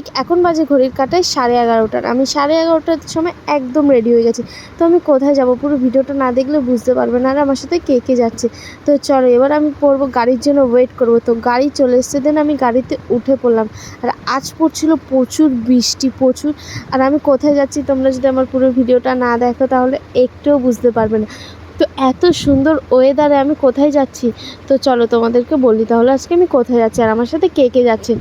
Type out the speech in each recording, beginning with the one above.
ঠিক এখন বাজে ঘড়ির কাঁটায় 11:30। আমি 11:30টার সময় একদম রেডি হয়ে গেছি। তো আমি কোথায় যাব পুরো ভিডিওটা না দেখলে বুঝতে পারবে না। আর আমার সাথে কে কে যাচ্ছে। তো চলো এবার আমি পড়বো, গাড়ির জন্য ওয়েট করবো। তো গাড়ি চলে এসছে, দেন আমি গাড়িতে উঠে পড়লাম। আর আজ পড়ছিল প্রচুর বৃষ্টি, প্রচুর। আর আমি কোথায় যাচ্ছি তোমরা যদি আমার পুরো ভিডিওটা না দেখো তাহলে একটুও বুঝতে পারবে না। তো এত সুন্দর ওয়েদারে আমি কোথায় যাচ্ছি তো চলো তোমাদেরকে বলি তাহলে আজকে আমি কোথায় যাচ্ছি আর আমার সাথে কে কে যাচ্ছে।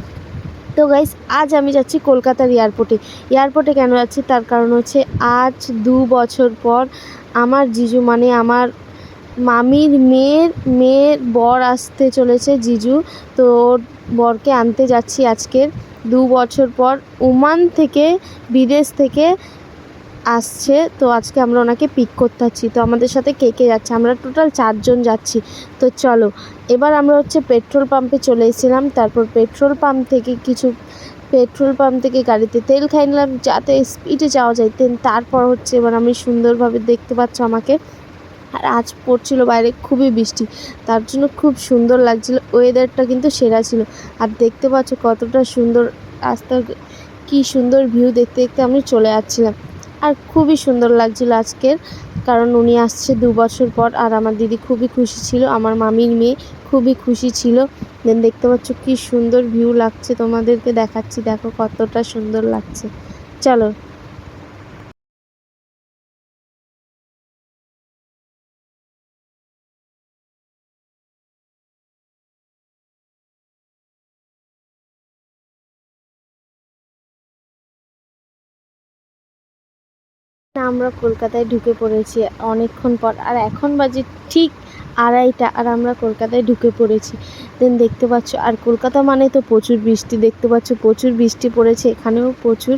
তো গাইস আজ আমি যাচ্ছি কলকাতার এয়ারপোর্টে কেন যাচ্ছি তার কারণ হচ্ছে আজ 2 বছর পর আমার জিজু মানে আমার মামির মেয়ের বর আসতে চলেছে জিজু। তো ওর বরকে আনতে যাচ্ছি আজকের 2 বছর পর ওমান থেকে, বিদেশ থেকে আসছে। তো আজকে আমরা ওনাকে পিক করতে যাচ্ছি। তো আমাদের সাথে কে কে যাচ্ছে, আমরা টোটাল 4জন যাচ্ছি। তো চলো এবার আমরা হচ্ছে পেট্রোল পাম্পে চলে এসেছিলাম। তারপর পেট্রোল পাম্প থেকে গাড়িতে তেল খাই নিলাম যাতে স্পিডে যাওয়া যায়। তারপর হচ্ছে এবার আমি সুন্দরভাবে দেখতে পাচ্ছ আমাকে। আর আজ পড়ছিল বাইরে খুবই বৃষ্টি, তার জন্য খুব সুন্দর লাগছিল, ওয়েদারটা কিন্তু সেরা ছিল। আর দেখতে পাচ্ছ কতটা সুন্দর রাস্তার কি সুন্দর ভিউ দেখতে দেখতে আমি চলে যাচ্ছিলাম। আর খুবই সুন্দর লাগছিল আজকের, কারণ উনি আসছে 2 বছর পর। আর আমার দিদি খুবই খুশি ছিল, আমার মামির মেয়ে খুবই খুশি ছিল। দেন দেখতে পাচ্ছ কি সুন্দর ভিউ লাগছে, তোমাদেরকে দেখাচ্ছি, দেখো কতটা সুন্দর লাগছে। চলো আমরা কলকাতায় ঢুকে পড়েছি অনেকক্ষণ পর। আর এখন বাজে ঠিক 2:30 আর আমরা কলকাতায় ঢুকে পড়েছি। দেন দেখতে পাচ্ছ আর কলকাতা মানে তো প্রচুর বৃষ্টি, দেখতে পাচ্ছ প্রচুর বৃষ্টি পড়েছে, এখানেও প্রচুর।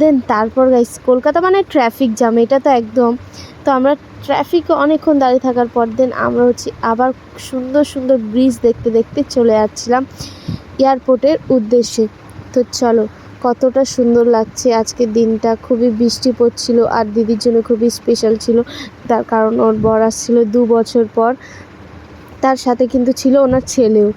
দেন তারপর গাইস কলকাতা মানে ট্রাফিক জ্যাম, এটা তো একদম। তো আমরা ট্রাফিকে অনেকক্ষণ দাঁড়িয়ে থাকার পর দেন আমরা হচ্ছে আবার সুন্দর সুন্দর ব্রিজ দেখতে দেখতে চলে যাচ্ছিলাম এয়ারপোর্টের উদ্দেশ্যে। তো চলো কতটা সুন্দর লাগছে আজকের দিনটা, খুবই বৃষ্টি পড়ছিল আর দিদির জন্য খুবই স্পেশাল ছিল, তার কারণ ওর বর আসছিল 2 বছর পর, তার সাথে কিন্তু ছিল ওনার ছেলেও।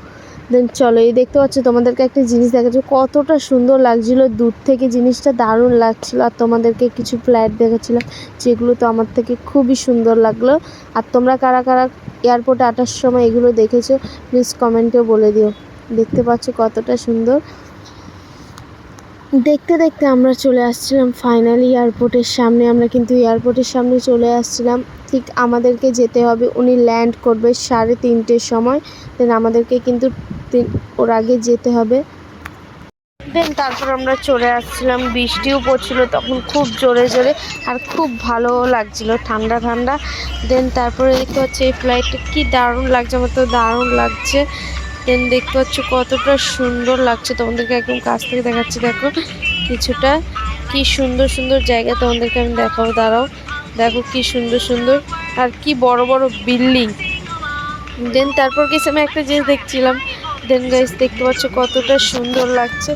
দেন চলো এই দেখতে পাচ্ছ তোমাদেরকে একটা জিনিস দেখাচ্ছি, কতটা সুন্দর লাগছিল দূর থেকে, জিনিসটা দারুণ লাগছিল। আর তোমাদেরকে কিছু ফ্ল্যাট দেখাচ্ছিলাম যেগুলো তো আমার থেকে খুবই সুন্দর লাগলো। আর তোমরা কারা কারা এয়ারপোর্টে আসার সময় এগুলো দেখেছো প্লিজ কমেন্টে বলে দিও। দেখতে পাচ্ছ কতটা সুন্দর। দেখতে দেখতে আমরা চলে আসছিলাম ফাইনালি এয়ারপোর্টের সামনে। আমরা কিন্তু এয়ারপোর্টের সামনে চলে আসছিলাম, ঠিক আমাদেরকে যেতে হবে, উনি ল্যান্ড করবে 3:30-র সময়। দেন আমাদেরকে কিন্তু ওর আগে যেতে হবে। দেন তারপর আমরা চলে আসছিলাম, বৃষ্টিও পড়ছিল তখন খুব জোরে জোরে, আর খুব ভালোও লাগছিল, ঠান্ডা ঠান্ডা। দেন তারপরে দেখতে পাচ্ছি এই ফ্লাইটটা কি দারুণ লাগছে, আমার তো দারুণ লাগছে। দেন দেখতে পাচ্ছ কতটা সুন্দর লাগছে, তোমাদেরকে একদম কাছ থেকে দেখাচ্ছি, দেখো কিছুটা কি সুন্দর সুন্দর জায়গা তোমাদেরকে আমি দেখাবো, দাঁড়াও। দেখো কি সুন্দর সুন্দর আর কি বড় বড় বিল্ডিং। দেন তারপর গেছে আমি একটা জিনিস দেখছিলাম। দেন গাইস দেখতে পাচ্ছ কতটা সুন্দর লাগছে,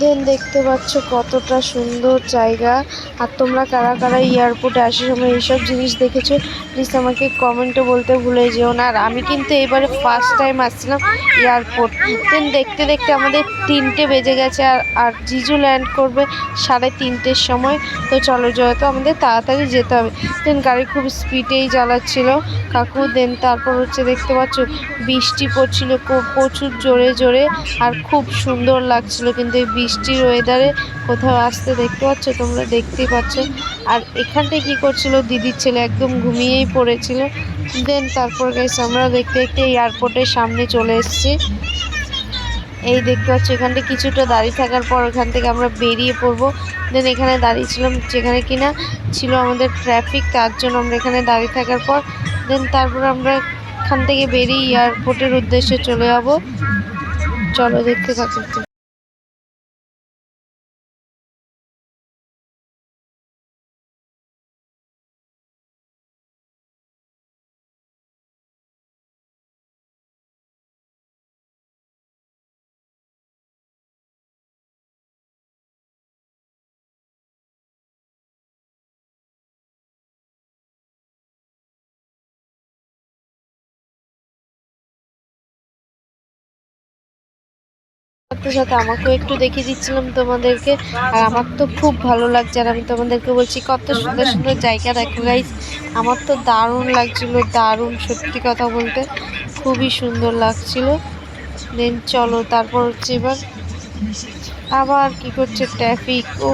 দেন দেখতে পাচ্ছ কতটা সুন্দর জায়গা। আর তোমরা কারা কারা এয়ারপোর্টে আসার সময় এইসব জিনিস দেখেছো প্লিজ আমাকে কমেন্টে বলতে ভুলে যেও না। আর আমি কিন্তু এবারে ফার্স্ট টাইম আসছিলাম এয়ারপোর্ট। দেন দেখতে দেখতে আমাদের 3টে বেজে গেছে, আর জিজু ল্যান্ড করবে 3:30-র সময়। তো চলো যেহেতু আমাদের তাড়াতাড়ি যেতে হবে। দেন গাড়ি খুব স্পিডেই চালাচ্ছিল কাকু। দেন তারপর হচ্ছে দেখতে পাচ্ছ বৃষ্টি পড়ছিল প্রচুর জোরে জোরে, আর খুব সুন্দর লাগছিল কিন্তু এই বৃষ্টির ওয়েদারে কোথাও আসতে। দেখতে পাচ্ছ, তোমরা দেখতেই পাচ্ছ। আর এখানটায় কি করছিল দিদির ছেলে, একদম ঘুমিয়েই পড়েছিল। দেন তারপর গাইস আমরা দেখতে দেখতে এয়ারপোর্টের সামনে চলে এসেছি। এই দেখতে পাচ্ছ এখানটা কিছুটা দাঁড়িয়ে থাকার পর ওখান থেকে আমরা বেরিয়ে পড়বো। দেন এখানে দাঁড়িয়েছিলাম যেখানে কিনা ছিল আমাদের ট্রাফিক, তার জন্য আমরা এখানে দাঁড়িয়ে থাকার পর দেন তারপর আমরা এখান থেকে বেরিয়ে এয়ারপোর্টের উদ্দেশ্যে চলে যাব। চলো দেখতে থাকো। সাথে সাথে আমাকেও একটু দেখিয়ে দিচ্ছিলাম তোমাদেরকে। আর আমার তো খুব ভালো লাগছে, আর আমি তোমাদেরকে বলছি কত সুন্দর সুন্দর জায়গা দেখো গাইস। আমার তো দারুণ লাগছিল, দারুণ, সত্যি কথা বলতে খুবই সুন্দর লাগছিল। দেন চলো তারপর হচ্ছে এবার আবার কি করছে ট্রাফিক। ও,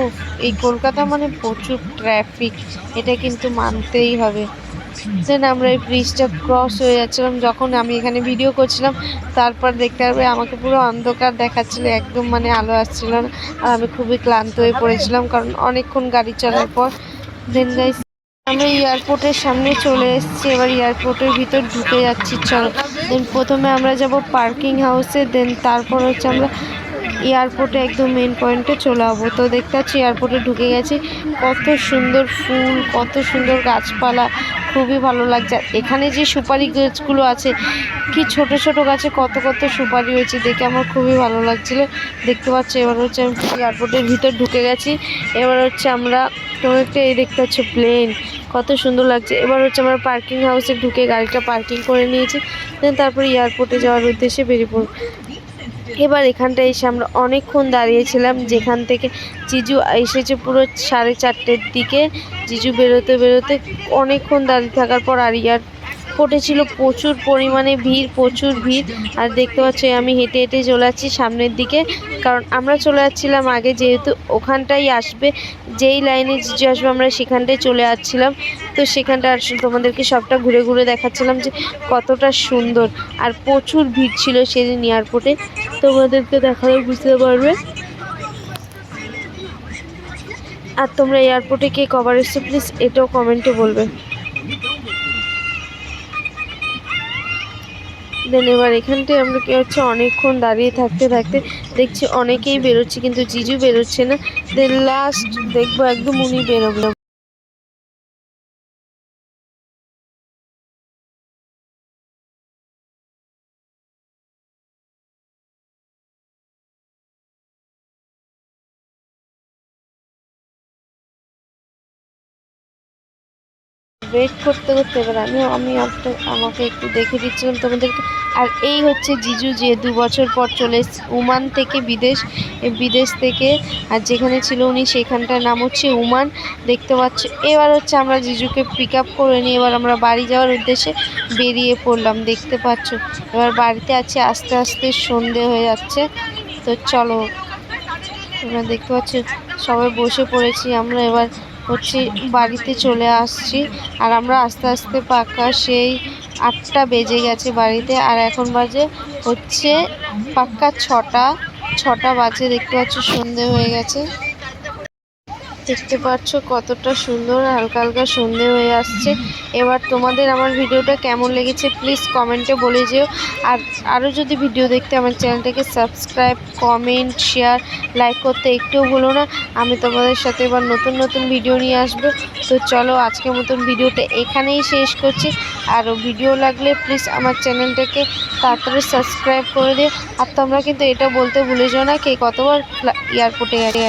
এই কলকাতা মানে প্রচুর ট্রাফিক, এটা কিন্তু মানতেই হবে। দেন আমরা এই ব্রিজটা ক্রস হয়ে যাচ্ছিলাম, যখন আমি এখানে ভিডিও করছিলাম তারপর দেখতে পারবে আমাকে পুরো অন্ধকার দেখাচ্ছিল, একদম মানে আলো আসছিল না। আর আমি খুবই ক্লান্ত হয়ে পড়েছিলাম কারণ অনেকক্ষণ গাড়ি চলার পর। দেন গাইস আমরা এয়ারপোর্টের সামনে চলে এসেছি, এবার এয়ারপোর্টের ভিতর ঢুকে যাচ্ছি। চলো দেন প্রথমে আমরা যাব পার্কিং হাউসে, দেন তারপর হচ্ছে আমরা এয়ারপোর্টে একদম মেন পয়েন্টে চলে যাবো। তো দেখতে পাচ্ছি এয়ারপোর্টে ঢুকে গেছি, কত সুন্দর ফুল, কত সুন্দর গাছপালা, খুবই ভালো লাগছে। আর এখানে যে সুপারি গাছগুলো আছে, কি ছোট ছোট গাছে কত কত সুপারি হয়েছে, দেখে আমার খুবই ভালো লাগছিল। দেখতে পাচ্ছি এবার হচ্ছে আমি এয়ারপোর্টের ভিতর ঢুকে গেছি। এবার হচ্ছে আমরা তোমাদেরকে এই দেখতে পাচ্ছ প্লেন, কত সুন্দর লাগছে। এবার হচ্ছে আমরা পার্কিং হাউসে ঢুকে গাড়িটা পার্কিং করে নিয়েছি, দেন তারপরে এয়ারপোর্টে যাওয়ার উদ্দেশ্যে বেরিয়ে পড়ব। এবার এখানটায় এসে আমরা অনেকক্ষণ দাঁড়িয়েছিলাম, যেখান থেকে জিজু এসেছে পুরো 4:30-র দিকে। জিজু বেরোতে বেরোতে অনেকক্ষণ দাঁড়িয়ে থাকার পর আর এয়ারপোর্টে ছিল প্রচুর পরিমাণে ভিড়, প্রচুর ভিড়। আর দেখতে পাচ্ছি আমি হেঁটে হেঁটে চলে যাচ্ছি সামনের দিকে, কারণ আমরা চলে যাচ্ছিলাম আগে, যেহেতু ওখানটাই আসবে, যেই লাইনে জিজু আসবে আমরা সেখানটায় চলে যাচ্ছিলাম। তো সেখানটা আর তোমাদেরকে সবটা ঘুরে ঘুরে দেখাচ্ছিলাম যে কতটা সুন্দর। আর প্রচুর ভিড় ছিল সেদিন এয়ারপোর্টে, তোমাদেরকে দেখালে বুঝতে পারবে। আর তোমরা এয়ারপোর্টে কে কভার এসছো প্লিজ এটাও কমেন্টে বলবে। দেন এবার এখানটায় আমরা কি হচ্ছে অনেকক্ষণ দাঁড়িয়ে থাকতে থাকতে দেখছি অনেকেই বেরোচ্ছে, কিন্তু জিজু বেরোচ্ছে না। দেন লাস্ট দেখবো একদম উনি বেরোবে। ওয়েট করতে করতে এবার আমাকে একটু দেখে দিচ্ছিলাম তোমাদেরকে। আর এই হচ্ছে জিজু, যে 2 বছর পর চলে এসেছে ওমান থেকে, বিদেশ থেকে। আর যেখানে ছিল উনি সেখানটার নাম হচ্ছে ওমান, দেখতে পাচ্ছ। এবার হচ্ছে আমরা জিজুকে পিক আপ করে নিয়ে এবার আমরা বাড়ি যাওয়ার উদ্দেশ্যে বেরিয়ে পড়লাম, দেখতে পাচ্ছ। এবার বাড়িতে আছি, আস্তে আস্তে সন্ধে হয়ে যাচ্ছে। তো চলো, এবার দেখতে পাচ্ছ সবাই বসে পড়েছি, আমরা এবার হচ্ছে বাড়িতে চলে আসছি। আর আমরা আস্তে আস্তে পাক্কা সেই 8টা বেজে গেছে বাড়িতে, আর এখন বাজে হচ্ছে পাক্কা 6টা বাজে, দেখতে পাচ্ছ সন্ধে হয়ে গেছে। দেখতে পাচ্ছ কতটা সুন্দর, হালকা হালকা সন্ধে হয়ে আসছে। এবার তোমাদের আমার ভিডিওটা কেমন লেগেছে প্লিজ কমেন্টে বলে যেও। আর আরও যদি ভিডিও দেখতে আমার চ্যানেলটাকে সাবস্ক্রাইব, কমেন্ট, শেয়ার, লাইক করতে একটুও ভুলো না। আমি তোমাদের সাথে এবার নতুন নতুন ভিডিও নিয়ে আসবো। তো চলো আজকের মতন ভিডিওটা এখানেই শেষ করছি। আরও ভিডিও লাগলে প্লিজ আমার চ্যানেলটাকে তাড়াতাড়ি সাবস্ক্রাইব করে দিও। আর তোমরা কিন্তু এটা বলতে ভুলে যাও না কে কতবার এয়ারপোর্টে গেছে।